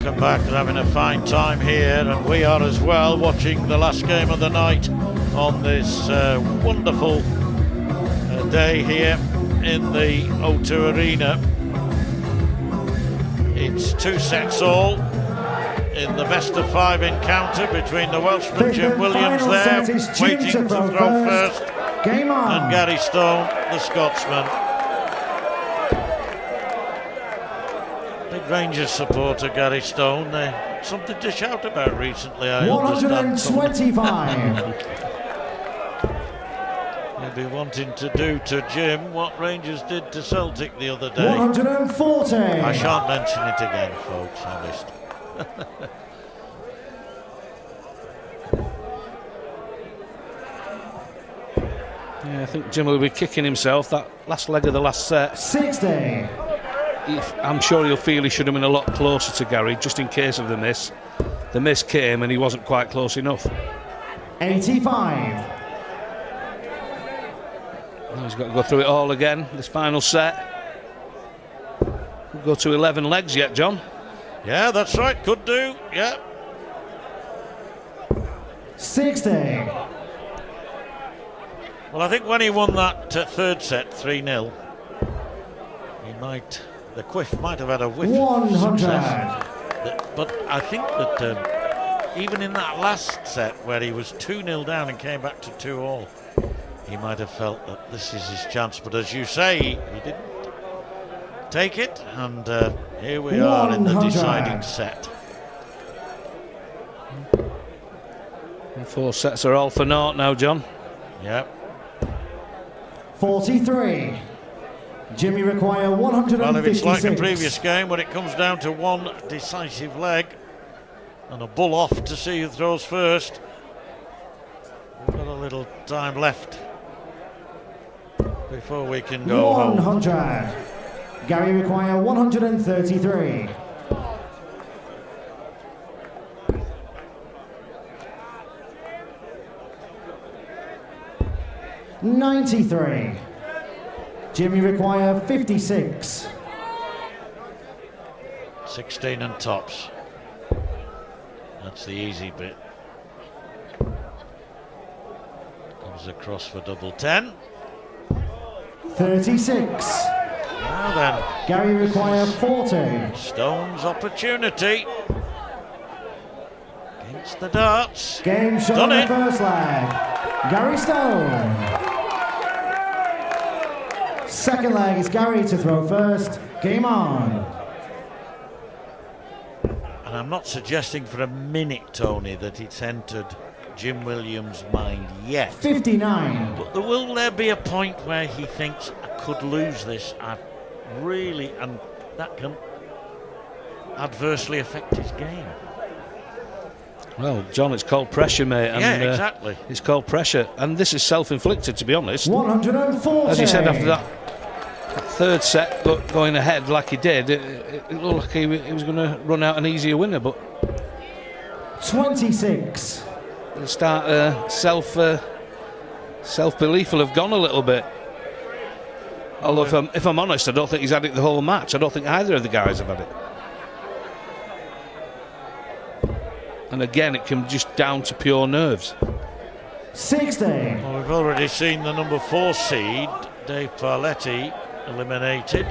Come back and having a fine time here, and we are as well, watching the last game of the night on this wonderful day here in the O2 Arena. It's 2 sets all in the best of 5 encounter between the Welshman Jim Williams there, waiting to throw first, and Gary Stone, the Scotsman. Big Rangers supporter, Gary Stone. Something to shout about recently, I understand. 125. He'll be wanting to do to Jim what Rangers did to Celtic the other day. 140. I shan't mention it again, folks, I missed. Yeah, I think Jim will be kicking himself that last leg of the last set. 60. I'm sure he'll feel he should have been a lot closer to Gary, just in case of the miss. The miss came and he wasn't quite close enough. 85. Now he's got to go through it all again, this final set. We'll go to 11 legs yet, John. Yeah, that's right, could do, yeah. 60. Well, I think when he won that third set, 3-0, the quiff might have had a whiff 100. success. But I think that even in that last set where he was 2-0 down and came back to 2-all, he might have felt that this is his chance. But as you say, he didn't take it, and here we are in the deciding set. And 4 sets are all for naught now, John. Yep. 43. Jimmy require 156. Well, if it's like the previous game, when it comes down to one decisive leg and a bull off to see who throws first, we've got a little time left before we can go 100. home. Gary require 133. $93. Jimmy require 56. 16 and tops. That's the easy bit. Comes across for double 10. 36. Now then, Gary require 40. Stone's opportunity. Against the darts. Game shot Done on the it. first leg. Gary Stone. Second leg is Gary to throw first. Game on. And I'm not suggesting for a minute, Tony, that it's entered Jim Williams' mind yet. 59. But will there be a point where he thinks, I could lose this, and that can adversely affect his game? Well, John, it's called pressure, mate. And, yeah, exactly. It's called pressure, and this is self-inflicted, to be honest. 140. As you said, after that third set going ahead like he did, it looked like he was going to run out an easier winner, but 26. the start self-belief will have gone a little bit. Although, if I'm honest, I don't think he's had it the whole match. I don't think either of the guys have had it. And again, it can just down to pure nerves. 60. Well, we've already seen the number 4 seed, Dave Parletti, eliminated,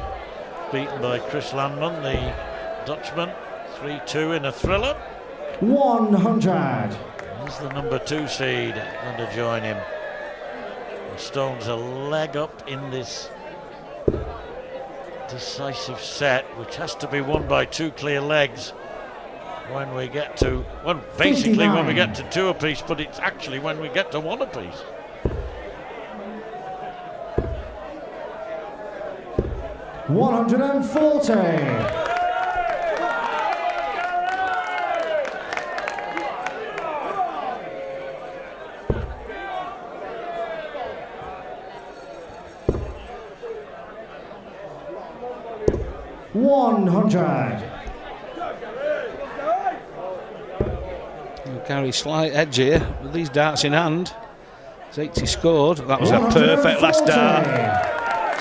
beaten by Chris Landman, the Dutchman, 3-2 in a thriller. 100. Here's the number 2 seed going to join him. And Stone's a leg up in this decisive set, which has to be won by 2 clear legs. When we get to, well, basically 59. when we get to 2 apiece, but it's actually when we get to 1 apiece. $140. $100. Gary slight edge here with these darts in hand. 80 scored. That was a perfect last dart.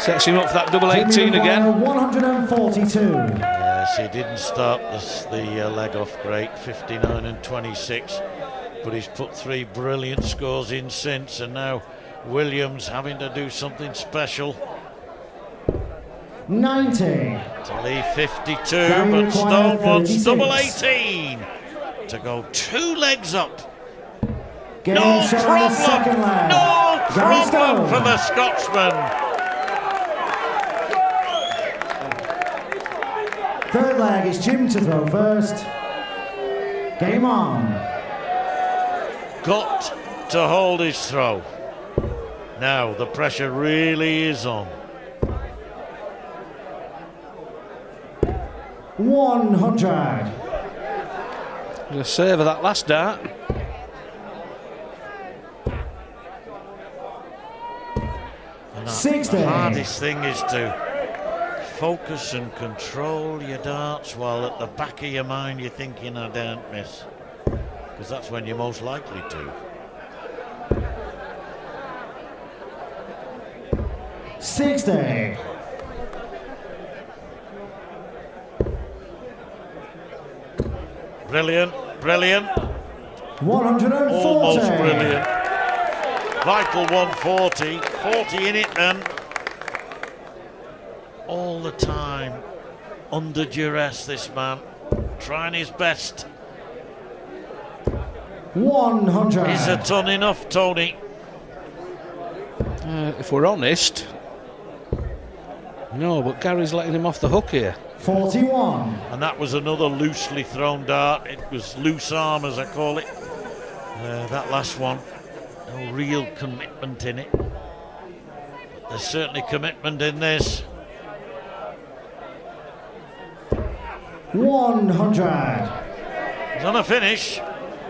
Sets him up for that double 18 again. 142. Yeah, Yes, he didn't start the leg off great, 59 and 26, but he's put 3 brilliant scores in since, and now Williams having to do something special. 90. To leave 52, but Stone wants double 18 to go 2 legs up. No problem, no problem for the Scotsman. Third leg is Jim to throw first. Game on. Got to hold his throw. Now the pressure really is on. 100. The save of that last dart. And 60. The hardest thing is to focus and control your darts while at the back of your mind you're thinking, I don't miss, because that's when you're most likely to. 60. Brilliant, brilliant. 140. Almost brilliant. Vital 140. 40 in it then. All the time under duress, this man, trying his best. 100. Is a ton enough, Tony? If we're honest, no, but Gary's letting him off the hook here. 41. And that was another loosely thrown dart. It was loose arm, as I call it. That last one, no real commitment in it. There's certainly commitment in this. 100. He's on a finish.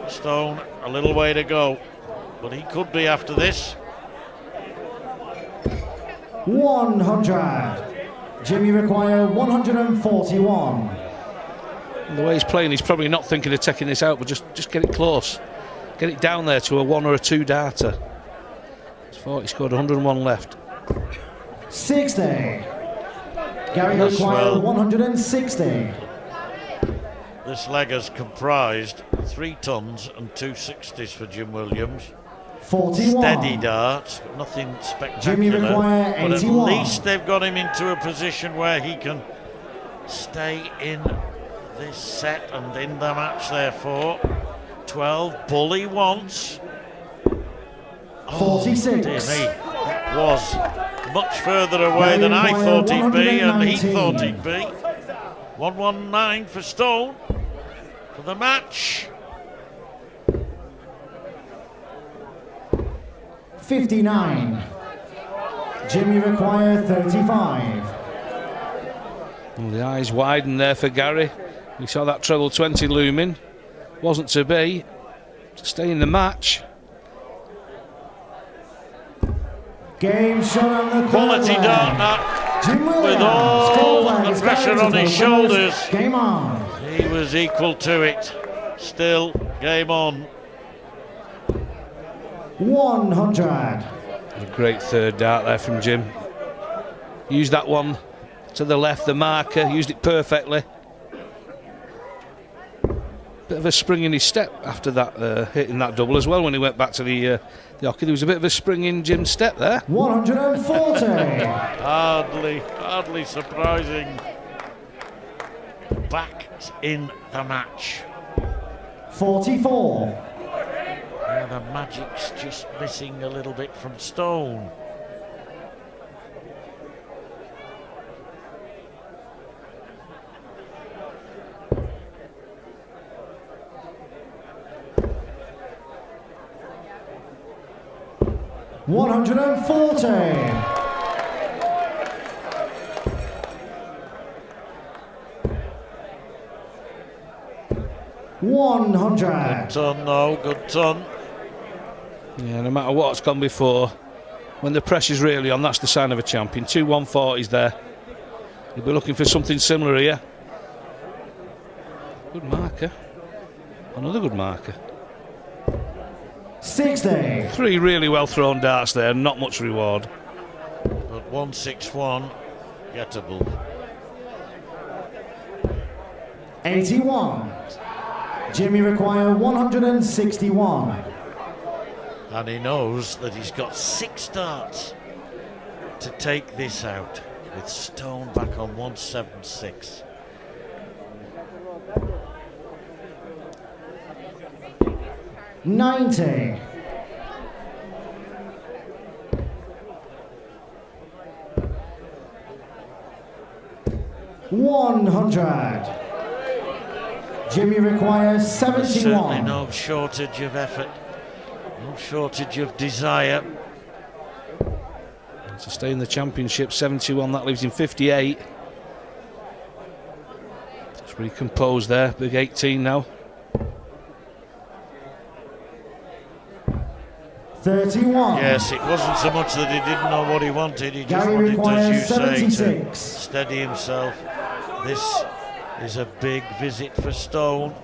Stone, a little way to go, but he could be after this. 100. Jimmy require 141. And the way he's playing, he's probably not thinking of taking this out, but just get it close. Get it down there to a 1 or a 2 darter. It's 40, he scored 101 left. 60. Gary require 160. This leg has comprised 3 tons and 2 60s for Jim Williams. 41. Steady darts, but nothing spectacular. Jimmy require 81. But at least they've got him into a position where he can stay in this set and in the match, therefore. 12, bully once. 46. Oh, dear me. That was much further away than I thought he'd be, and he thought he'd be. 119 for Stone for the match. 59. Jimmy require 35. Well, the eyes widened there for Gary. We saw that treble 20 looming. Wasn't to be. To stay in the match. Game shot on the Quality dart that, with all the pressure on his shoulders. Game on. He was equal to it. Still, game on. 100. A great third dart there from Jim. Used that one to the left, the marker, used it perfectly. Bit of a spring in his step after that, hitting that double as well when he went back to the hockey. There was a bit of a spring in Jim's step there. 140. Hardly surprising. Back in the match. 44. Yeah, the magic's just missing a little bit from Stone. $140. Good ton, though, good ton. Yeah, no matter what's gone before, when the pressure's really on, that's the sign of a champion. 2 140s there. He'll be looking for something similar here. Good marker. Another good marker. 60. 3 really well thrown darts there, not much reward. But 161, gettable. 81. Jimmy require 161. And he knows that he's got 6 starts to take this out, with Stone back on 176. $90. $100. Jimmy requires 71. There's certainly no shortage of effort, no shortage of desire. To stay in the championship, 71, that leaves him 58. Just recompose there, big 18 now. 31. Yes, it wasn't so much that he didn't know what he wanted, he just Gary wanted, as you requires say, to 76. steady himself. This is a big visit for Stone.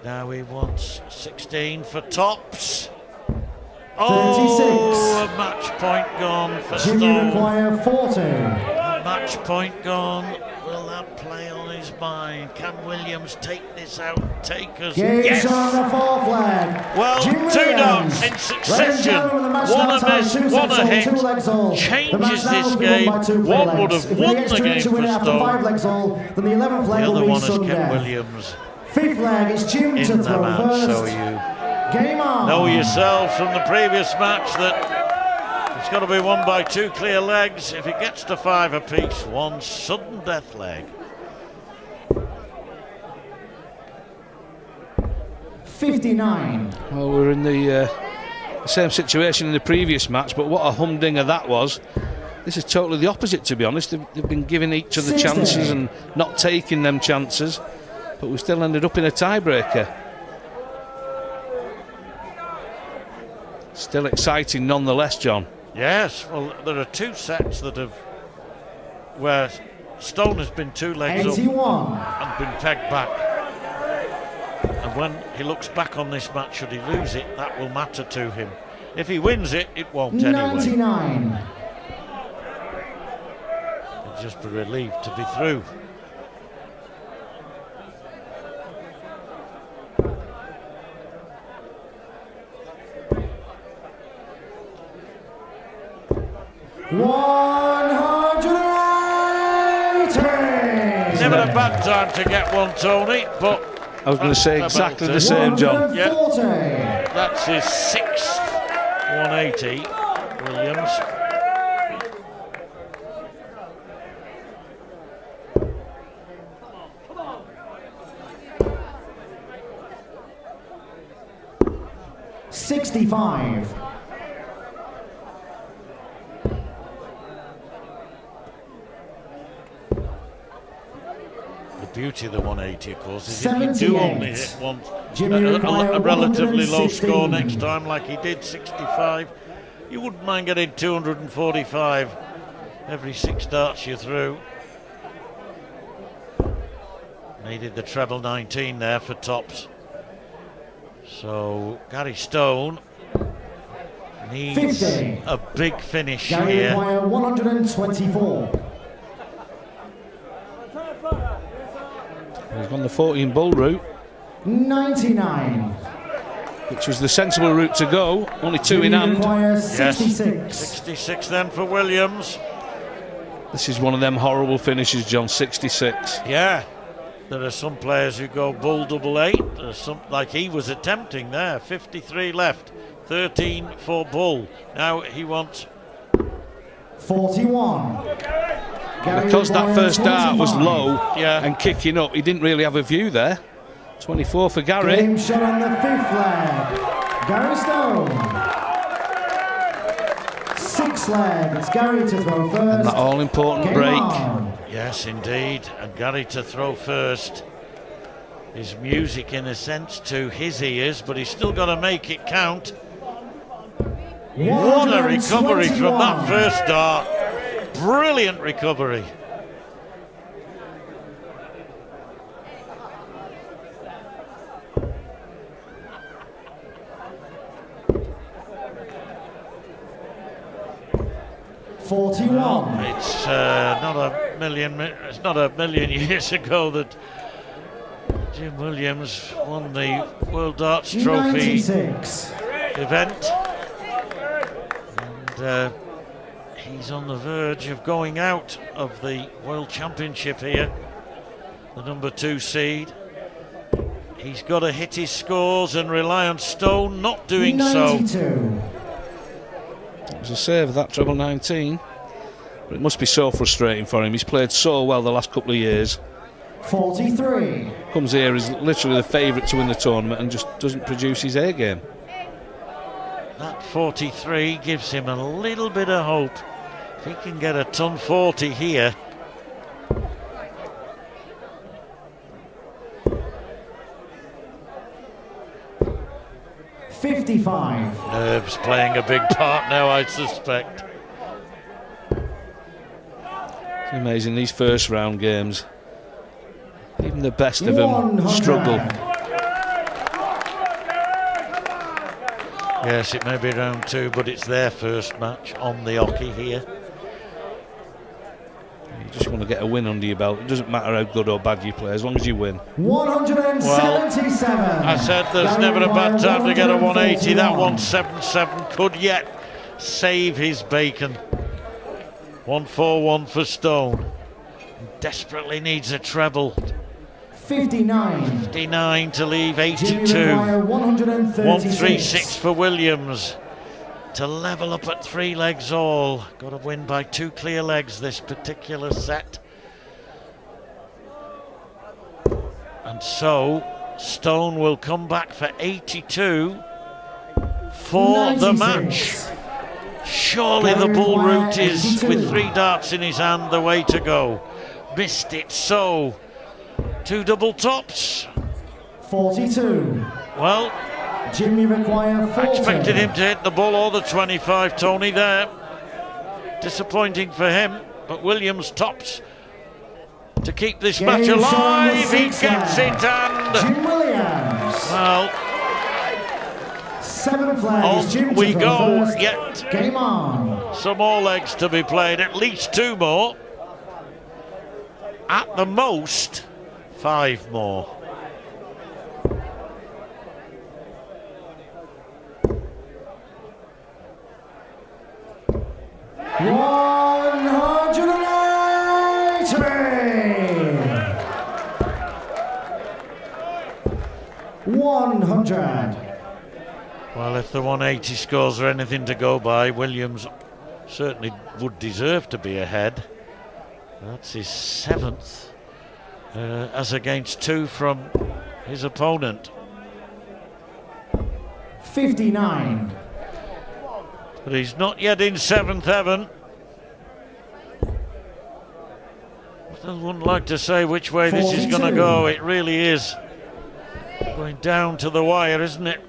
Now he wants 16 for tops. 36. Oh, a match point gone for Jimmy Stone. require 40. A match point gone. Will that play on his mind? Can Williams take this out? Take us. Game Yes! on the 4th flag. Well, Jim 2 Williams. darts in Ladies and succession. gentlemen, the match One now a ties miss, 2 one sets a all, hit. 2 legs all. The Changes match now this has been game. won by 2 One play would legs. have If we won get the straight game to win for after Stone. 5 legs all, then the 11th The leg other will be one is sudden Ken death. Williams 5th leg is Jim to in the throw match, first. so you Game on. know yourselves from the previous match that it's got to be won by 2 clear legs. If it gets to 5 apiece, 1 sudden death leg. 59. Well, we're in the same situation in the previous match, but what a humdinger that was. This is totally the opposite, to be honest. They've been giving each other 60. chances and not taking them chances, but we still ended up in a tiebreaker. Still exciting nonetheless, John. Yes, well, there are 2 sets that have where Stone has been 2 legs 81. up and been pegged back. And when he looks back on this match, should he lose it, that will matter to him. If he wins it, it won't anyway. 99. He'll just be relieved to be through. Never a bad time to get one, Tony, but I was going to say exactly the same, John. Yeah, that's his 6th 180, Williams. $65. The beauty of the 180, of course, is if you do only hit one, Jimmy require a relatively low 116. score next time, like he did, 65, you wouldn't mind getting 245 every 6 darts you're through. Needed the treble 19 there for tops. So Gary Stone needs 50. a big finish Gary here. require 124. He's gone the 14 bull route, 99. which was the sensible route to go. Only 2 Jimmy in hand. requires Yes, 66. 66 then for Williams. This is one of them horrible finishes, John. 66. Yeah, there are some players who go bull double 8. There's some, like he was attempting there. 53 left, 13 for bull. Now he wants 41. Gary Because that requires first dart was 25. low Yeah. and kicking up, he didn't really have a view there. 24 for Gary. Game shot on the 5th leg. Gary Stone. 6th leg. It's Gary to throw first. And that all-important Game break. on. yes, indeed, and Gary to throw first. Is music in a sense to his ears, but he's still got to make it count. What a recovery from that 121. first dart. Brilliant recovery. It's not a million. It's not a million years ago that Jim Williams won the World Darts Trophy 96. event. And he's on the verge of going out of the World Championship here, the number 2 seed. He's got to hit his scores and rely on Stone not doing 92. so. It was a save, that treble 19. But it must be so frustrating for him. He's played so well the last couple of years. 43. Comes here as literally the favourite to win the tournament and just doesn't produce his A game. That 43 gives him a little bit of hope. If he can get a ton 40 here. $55. Nerves playing a big part now, I suspect. It's amazing, these first round games. Even the best of them 100. struggle. Yes, it may be round 2, but it's their first match on the hockey here. You just want to get a win under your belt. It doesn't matter how good or bad you play, as long as you win. 177. I said there's never a bad time to get a 180. That 177 could yet save his bacon. 141 for Stone. Desperately needs a treble. 59. 59 to leave 82. 136. 136 for Williams to level up at 3 legs all. Got to win by 2 clear legs this particular set. And so Stone will come back for 82 for 96. the match. Surely the bull route is, with 3 darts in his hand, the way to go. Missed it, so 2 double tops. 42. Well, Jimmy require 40. I expected him to hit the ball or the 25, Tony, there. Disappointing for him, but Williams tops to keep this match Game alive. show He six gets there. it, and Jim Williams. well, 7 flags. on Jim we to go. first. Yet Game on. some more legs to be played, at least 2 more. At the most, 5 more. Well, if the 180 scores are anything to go by, Williams certainly would deserve to be ahead. That's his 7th, as against 2 from his opponent. 59. But he's not yet in 7th heaven. I wouldn't like to say which way this is going to 42. go. It really is going down to the wire, isn't it?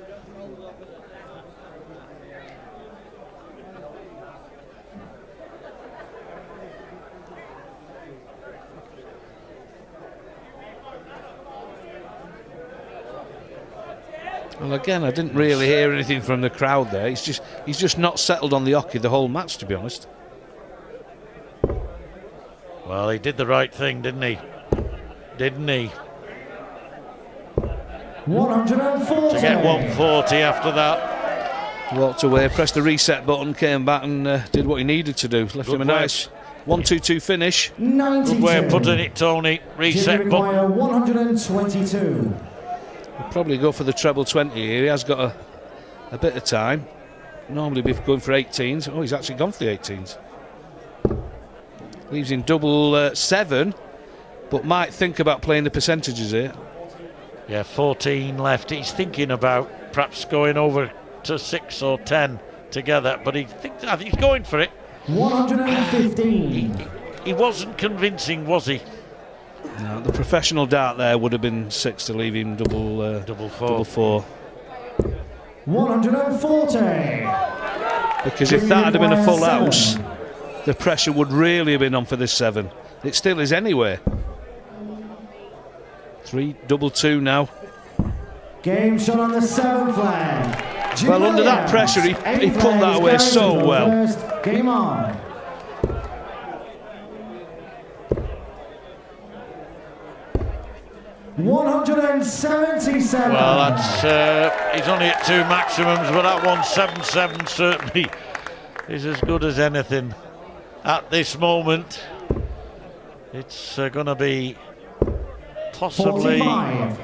Well, again, I didn't really hear anything from the crowd there. He's just not settled on the hockey the whole match, to be honest. Well, he did the right thing, didn't he? Didn't he? 140. To get 140 after that. Walked away, pressed the reset button, came back and did what he needed to do. Left him a nice 1-2-2 finish. 92. Good way of putting it, Tony. Reset Jimmy button. require 122. He'll probably go for the treble 20 here. He has got a bit of time. Normally be going for 18s. Oh, he's actually gone for the 18s. Leaves him double 7, but might think about playing the percentages here. Yeah, 14 left. He's thinking about perhaps going over to 6 or 10 together, but I think he's going for it. 115. He wasn't convincing, was he? No, the professional dart there would have been 6 to leave him double four. 140. Because if that had been a full house, the pressure would really have been on for this 7. It still is anyway. 3 double 2 now. Game shot on the 7 flag. Jim Well, under that Williams. pressure, he 8 put that flags away going so to the well. first. Game on. 177. Well, that's he's only at 2 maximums, but that 177 certainly is as good as anything at this moment. It's going to be possibly 45.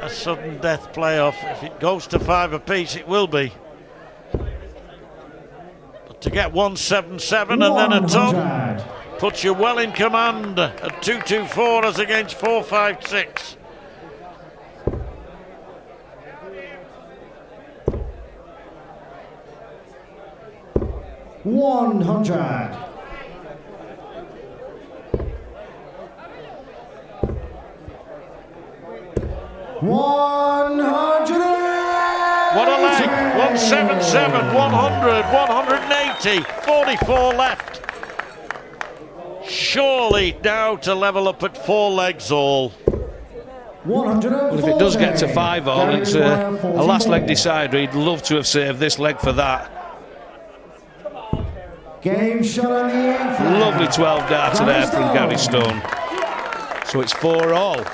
a sudden death playoff. If it goes to 5 apiece, it will be. But to get 177 and then a top 100. puts you well in command at 224 as against 456. $100. What a leg! 177, 100, 180, 44 left. Surely now to level up at 4 legs all. 140. Well, if it does get to 5 all, it's a last leg decider. He'd love to have saved this leg for that. Game shot on the 8th. Lovely 12 darter there from Gary Stone. So it's 4 all.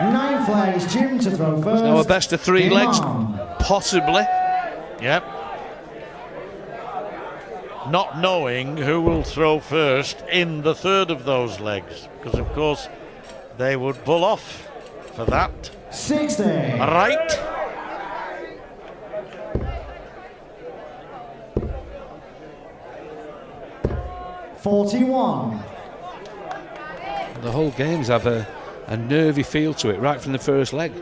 9 flags, Jim to throw first. Now a best of 3 Game legs, on. possibly. Yep. Not knowing who will throw first in the 3rd of those legs, because of course they would pull off for that. 60. Right. $41. The whole games have a nervy feel to it right from the first leg,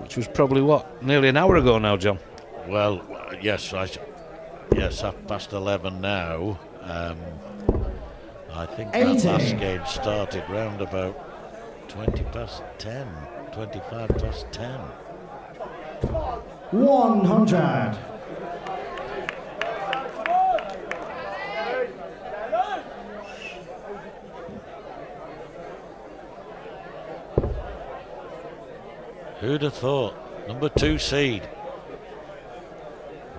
which was probably what, nearly an hour ago now, John. Well, yes, yes, 11:30 now. I think that 80. last game started round about 20 past 10, 25 past 10. 100. Who'd have thought? Number 2 seed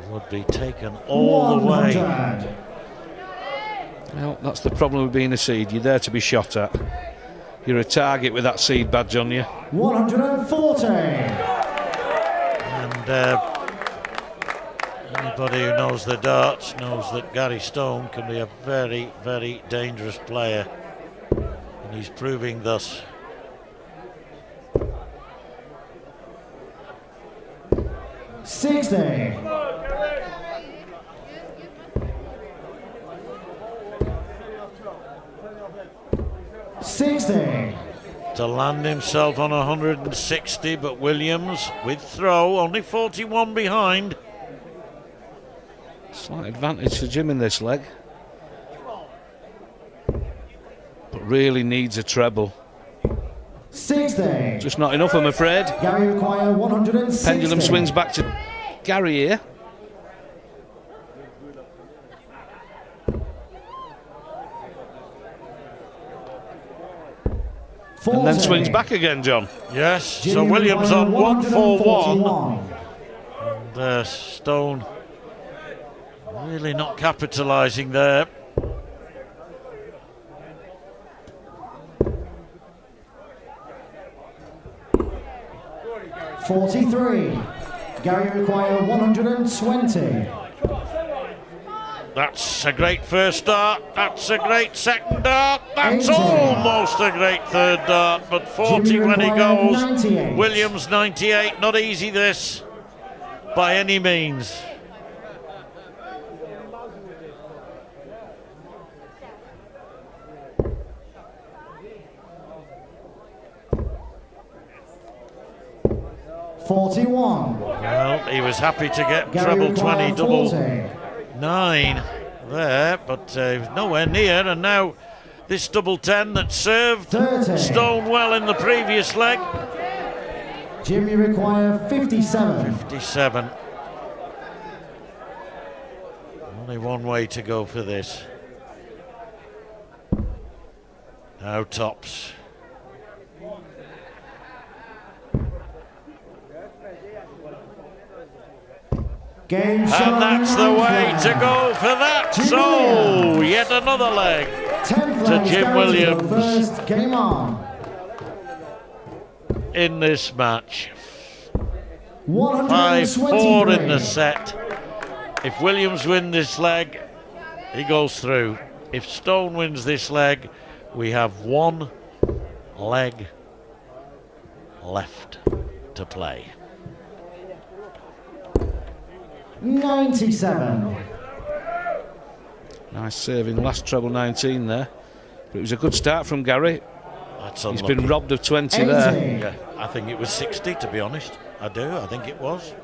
would be taken all the way. 100. Well, that's the problem with being a seed. You're there to be shot at. You're a target with that seed badge on you. 140. And anybody who knows the darts knows that Gary Stone can be a very, very dangerous player, and he's proving thus. 60. 60. To land himself on 160, but Williams with throw, only 41 behind. Slight advantage for Jim in this leg, but really needs a treble. 60. Just not enough, I'm afraid. Gary require 160. Pendulum swings back to Gary here. And then swings back again, John. Yes, so Jimmy Williams on 141. 141. And Stone really not capitalising there. $43. Gary require 120. That's a great first dart. That's a great second dart. That's 80. almost a great third dart, but 40 Jimmy when he required goes. 98. Williams 98. Not easy this by any means. $41. Well, he was happy to get Gary treble required 20, double 40. 9 there, but nowhere near. And now this double 10 that served 30. Stone well in the previous leg. Jimmy require 57. 57. Only one way to go for this. Now tops. Game And shot that's the way to go for that. So, yet another leg. to Jim Williams First, game on. in this match. 123. 5-4 in the set. If Williams wins this leg, he goes through. If Stone wins this leg, we have one leg left to play. 97. Nice serving, last treble 19 there. But it was a good start from Gary. That's He's unlucky. been robbed of 20 80. there. Yeah, I think it was 60, to be honest. I do, I think it was.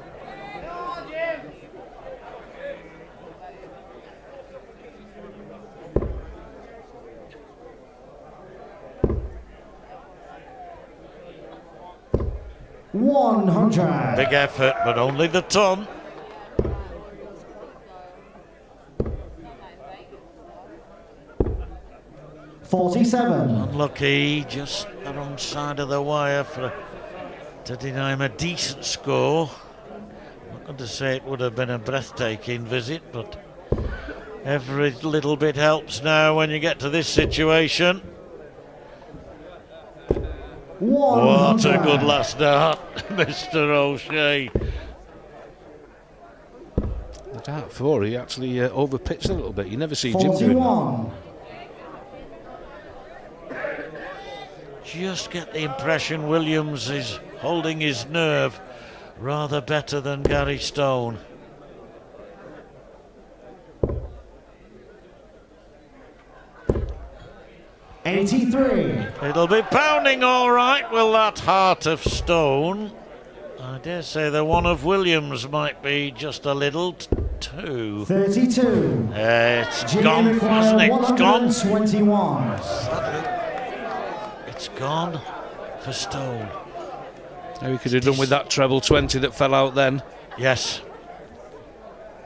$100. Big effort, but only the ton. $47. Unlucky, just the wrong side of the wire to deny him a decent score. I'm not going to say it would have been a breathtaking visit, but every little bit helps now when you get to this situation. What a good last start, Mr. O'Shea. The dart 4, he actually overpitched a little bit. You never see Jim doing that. 41. Just get the impression Williams is holding his nerve rather better than Gary Stone. $83. It'll be pounding all right, will that heart of stone. I dare say the one of Williams might be just a little too. 32. It's Jimmy gone, require hasn't it? It's gone. 121. It's gone for Stone. How he could have done with that treble 20 that fell out then. Yes.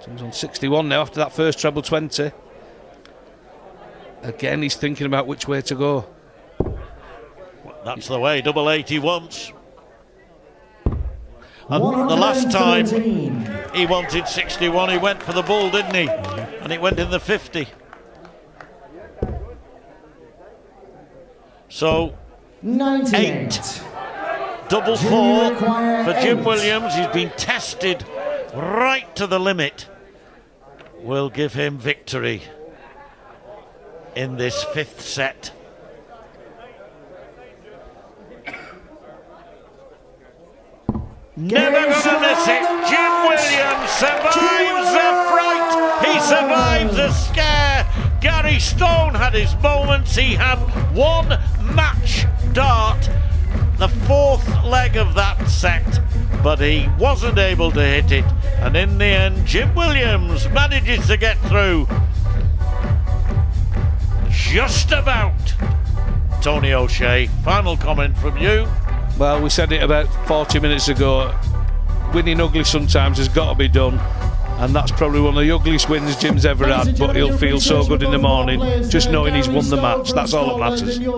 So he's on 61 now after that first treble 20. Again, he's thinking about which way to go. That's the way double 80 wants. And the last time he wanted 61, he went for the bull, didn't he? And it went in the 50. So 98. double Jimmy 4 require for Jim 8. Williams. He's been tested right to the limit. Will give him victory in this fifth set. Never gonna miss it. Jim Williams survives a fright. He survives a scare. Gary Stone had his moments. He had one match dart, the fourth leg of that set, but he wasn't able to hit it. And in the end, Jim Williams manages to get through. Just about. Tony O'Shea, final comment from you. Well, we said it about 40 minutes ago. Winning ugly sometimes has got to be done. And that's probably one of the ugliest wins Jim's ever had. But he'll feel so good in the morning just knowing he's won the match. That's all that matters.